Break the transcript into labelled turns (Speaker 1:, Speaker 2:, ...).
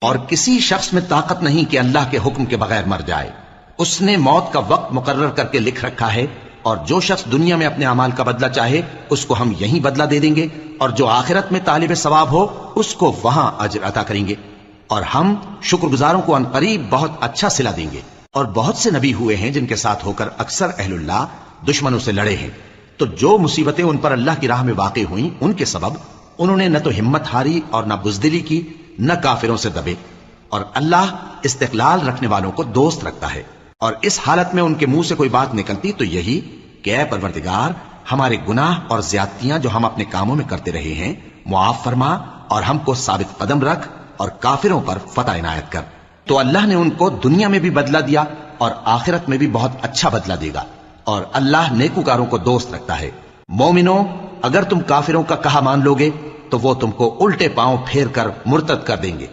Speaker 1: اور کسی شخص میں طاقت نہیں کہ اللہ کے حکم کے بغیر مر جائے. اس نے موت کا وقت مقرر کر کے لکھ رکھا ہے، اور جو شخص دنیا میں اپنے اعمال کا بدلہ چاہے اس کو ہم یہیں بدلہ دے دیں گے، اور جو آخرت میں طالب ثواب ہو اس کو وہاں اجر عطا کریں گے، اور ہم شکر گزاروں کو عنقریب بہت اچھا صلہ دیں گے. اور بہت سے نبی ہوئے ہیں جن کے ساتھ ہو کر اکثر اہل اللہ دشمنوں سے لڑے ہیں، تو جو مصیبتیں ان پر اللہ کی راہ میں واقع ہوئیں ان کے سبب انہوں نے نہ تو ہمت ہاری اور نہ بزدلی کی، نہ کافروں سے دبے. اور اللہ استقلال رکھنے والوں کو دوست رکھتا ہے. اور اس حالت میں ان کے منہ سے کوئی بات نکلتی تو یہی کہ اے پروردگار، ہمارے گناہ اور زیادتیاں جو ہم اپنے کاموں میں کرتے رہے ہیں معاف فرما، اور ہم کو ثابت قدم رکھ، اور کافروں پر فتح عنایت کر. تو اللہ نے ان کو دنیا میں بھی بدلہ دیا اور آخرت میں بھی بہت اچھا بدلہ دے گا، اور اللہ نیکوکاروں کو دوست رکھتا ہے. مومنو، اگر تم کافروں کا کہا مان لوگے تو وہ تم کو الٹے پاؤں پھیر کر مرتد کر دیں گے.